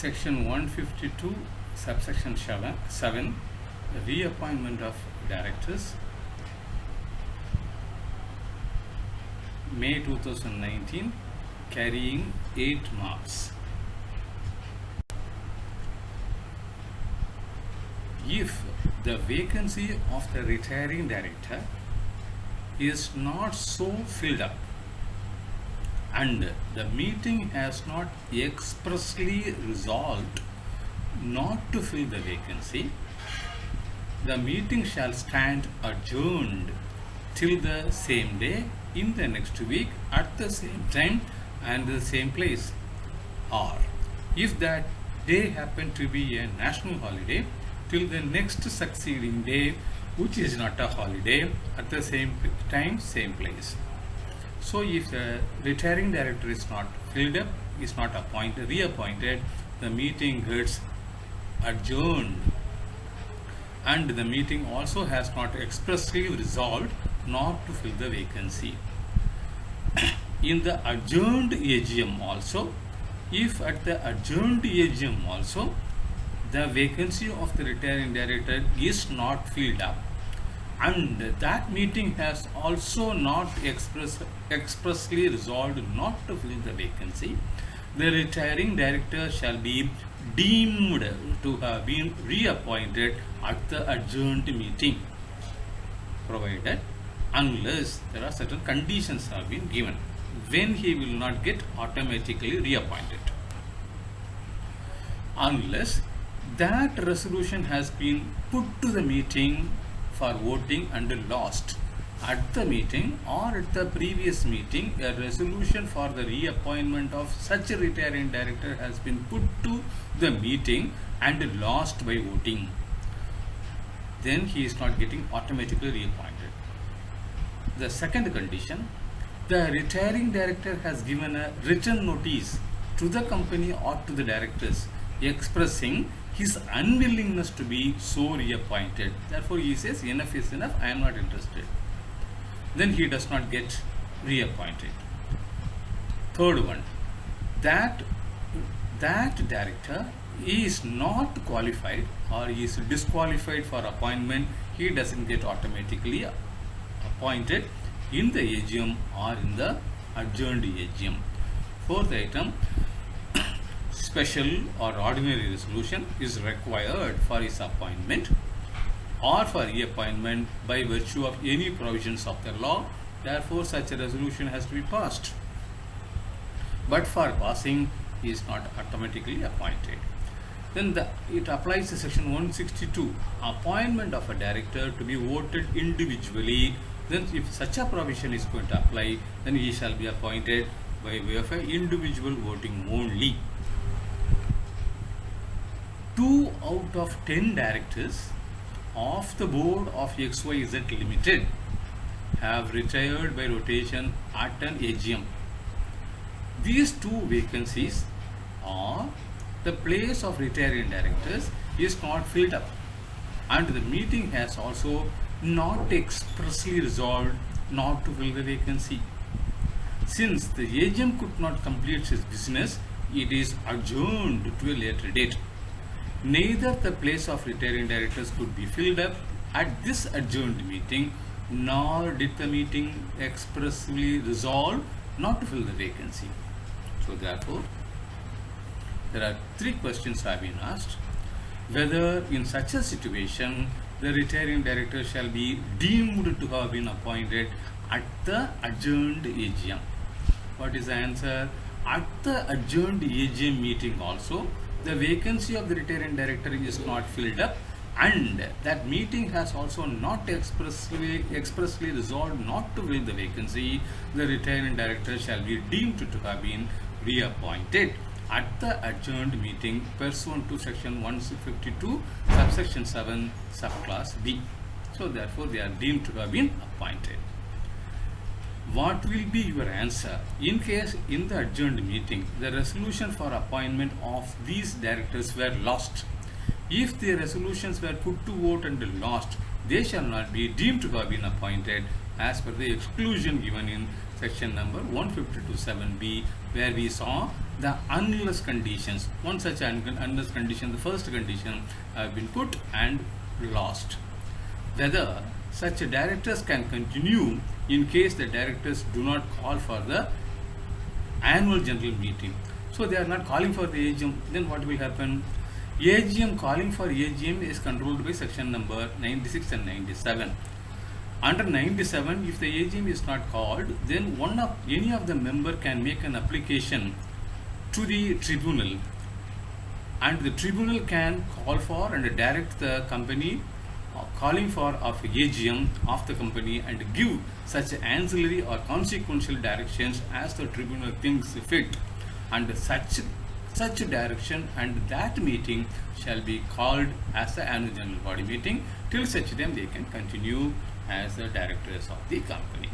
Section 152, subsection 7, reappointment of directors, May 2019, carrying 8 marks. If the vacancy of the retiring director is not so filled up and the meeting has not expressly resolved not to fill the vacancy, the meeting shall stand adjourned till the same day in the next week at the same time and the same place. Or if that day happen to be a national holiday, till the next succeeding day, which is not a holiday, at the same time, same place. So if the retiring director is not filled up, is not reappointed, the meeting gets adjourned, and the meeting also has not expressly resolved not to fill the vacancy. In the adjourned AGM also, if at the adjourned AGM also the vacancy of the retiring director is not filled up and that meeting has also not expressly resolved not to fill the vacancy, the retiring director shall be deemed to have been reappointed at the adjourned meeting, provided unless there are certain conditions have been given when he will not get automatically reappointed. Unless that resolution has been put to the meeting for voting and lost at the meeting or at the previous meeting, a resolution for the reappointment of such a retiring director has been put to the meeting and lost by voting, then he is not getting automatically reappointed. The second condition, the retiring director has given a written notice to the company or to the directors expressing his unwillingness to be so reappointed. Therefore, he says, enough is enough, I am not interested. Then he does not get reappointed. Third one, that director is not qualified or is disqualified for appointment, he doesn't get automatically appointed in the AGM or in the adjourned AGM. Fourth item, special or ordinary resolution is required for his appointment or for reappointment by virtue of any provisions of the law. Therefore, such a resolution has to be passed. But for passing, he is not automatically appointed. Then it applies to section 162, appointment of a director to be voted individually. Then if such a provision is going to apply, then he shall be appointed by way of an individual voting only. 2 out of 10 directors of the board of XYZ Limited have retired by rotation at an AGM. These 2 vacancies are the place of retiring directors is not filled up and the meeting has also not expressly resolved not to fill the vacancy. Since the AGM could not complete its business, it is adjourned to a later date. Neither the place of retiring directors could be filled up at this adjourned meeting, nor did the meeting expressly resolve not to fill the vacancy. So therefore, there are 3 questions have been asked. Whether in such a situation, the retiring director shall be deemed to have been appointed at the adjourned AGM. What is the answer? At the adjourned AGM meeting also, the vacancy of the retiring director is not filled up and that meeting has also not expressly resolved not to fill the vacancy, the retiring director shall be deemed to have been reappointed at the adjourned meeting pursuant to section 152 subsection 7 subclass B. So therefore they are deemed to have been appointed. What will be your answer in case in the adjourned meeting the resolution for appointment of these directors were lost? If the resolutions were put to vote and lost, they shall not be deemed to have been appointed as per the exclusion given in section number 152(7)(b) where we saw the unless conditions. One such unless condition, the first condition, have been put and lost. Whether such directors can continue in case the directors do not call for the annual general meeting. So they are not calling for the AGM, then what will happen? AGM, calling for AGM is controlled by section number 96 and 97. Under 97, if the AGM is not called, then any of the member can make an application to the tribunal, and the tribunal can call for and direct the company calling for of AGM of the company and give such ancillary or consequential directions as the tribunal thinks fit, and such direction and that meeting shall be called as the annual general body meeting. Till such time they can continue as the directors of the company.